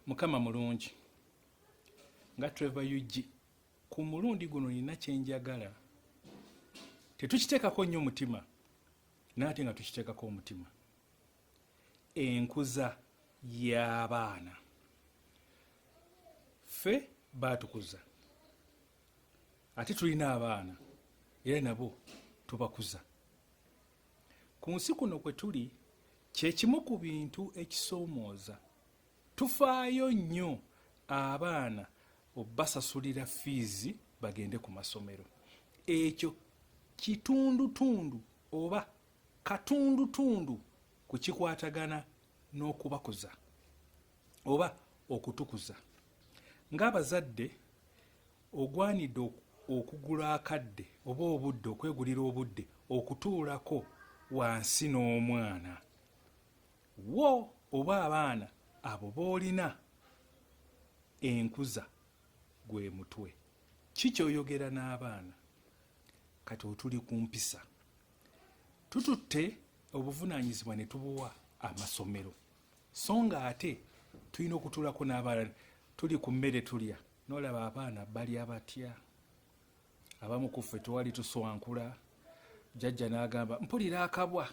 Mukama mulungi nga Trevor Yuji ku mulundi guno nina kyenjagala tetukiteekako nnyo omutima naate nga tukiteekako omutima. Enkuza ya baana ffe baatukuza ate tulina abaana era nabo tubakuza. Ku nsi kuno kwe tuli kyekimu ku bintu ekisoomooza. Tufaayo nnyo abaana obbasasulira fiizi bagende ku masomero. Ekyo kitundutundu oba katundutundu ku kikwatagana n'okubakuza oba okutukuza. Ng'abazadde ogwanidde okugula akadde oba obudde, okwegulira obudde okutuulako wansi n'omwana wo oba abaana abo boolina. Enkuza gwe mutwe. Kikyoyogera n'abaana kati otuli ku mpisa. Tututte obuvunaanyizibwa ne tubuwa amasomero, so nga ate tulina okutuulako n'abaana. Tuli ku mmere tulya n'olaba abaana balya batya. Abamu ku ffe tewali tuswankula. Jjajja n'agamba mpulira akabwa.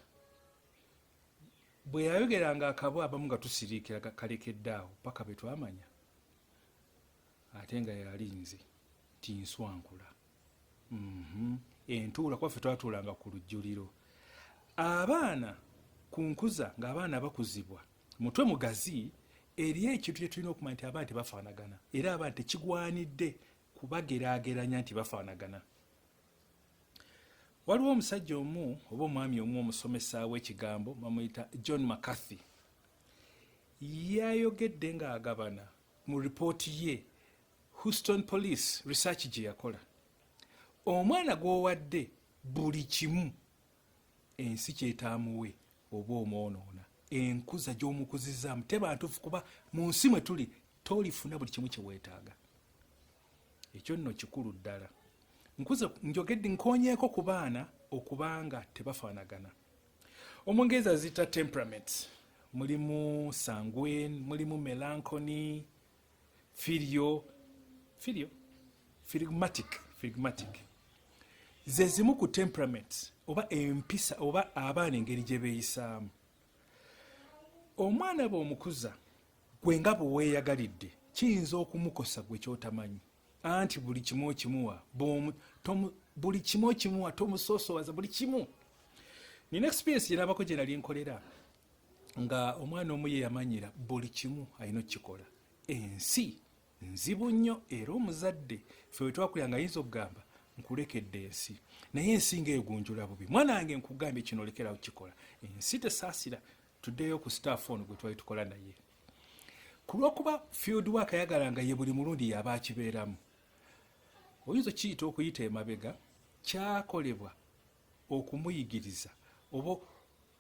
Bwe yayogeranga akabwa abamu nga tusiriikira kalekeddaawo paka be twamanya ate nga yali nze tinswankula. Entuula kwaffe twatuulanga ku lujjuliro. Abaana ku nkuza ng'abaana bakuzibwa mutwe mugazi eriyo ekintu kye tulina okumanya nti abaana tebafaanagana era abaana tekigwanidde kubageraageranya nti bafaanagana. Waliwo omusajja omu oba omwami omu omusomesa w'ekigambo bamuyita John McCarthy yayogedde ng'agabana mu ripooti ye Houston Police Research gye yakola. Omwana gw'owadde buli kimu ensi kyetaamuwe oba omwonoona. Enkuza gy'omukuzizaamu teba ntuufu kuba mu nsi mwe tuli tolifuna buli kimu kye weetaaga. Ekyo nno kikulu ddala. Nkuza njogedde nkoonyeeko ku baana okubanga tebafaanagana. Omungereza ziyita temperament. Mulimu sanguine, mulimu melancholy, phlegmatic. Ze zimu ku temperament oba empisa oba abaana engeri gye beeyisaamu. Omwana bw'omukuza gwe nga bwe weeyagalidde kiyinza okumukosa gwe ky'otamanyi anti buli kimu okimuwa buli kimu okimuwa tomusoosowaza buli kimu. Nina experience gye nabako gye nali nkolera nga omwana omu ye yamanyira buli kimu alina okukikola. Ensi nzibu nnyo era omuzadde ffe we twakulira nga ayinza okugamba nkulekedde ensi naye ensi ng'egunjula bubi. Mwana wange nkugambye kino olekerawo kukikola. Ensi tesaasira. Tuddeyo ku staff ono gwe twali tukola naye. Ku lw'okuba field work ayagalanga ye buli mulundi yaba akibeeramu. Oyinza kiyita okuyita emabega kyakolebwa okumuyigiriza oba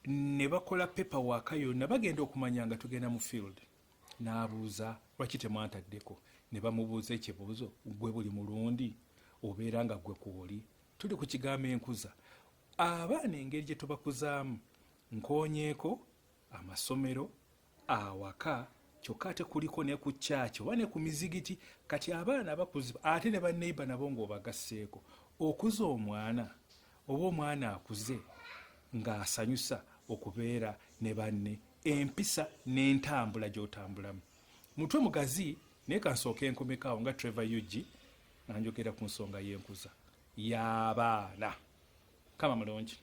ne bakola paperwork yonna bagenda okumanya nga tugenda mu field. N'abuuza lwaki temwantaddeko, ne bamubuuza ekibuuzo gwe buli mulundi obeera nga gwe kuwoli. Tuli ku kigambo enkuza. Abaana engeri gye tubakuzaamu nkoonyeeko amasomero awaka kyokka ate kuliko ne ku kyaki oba ne ku mizigiti. Kati abaana bakuzibwa ate ne banneiba nabo ng'obagasseeko. Okuza omwana oba omwana akuze ng'asanyusa okubeera ne banne, empisa n'entambula gy'otambulamu. Mutwe mugazi naye kansooka enkomekaawo nga Trevor Yuji nanjogera ku nsonga y'enkuza y'abaana. Kama mulungi.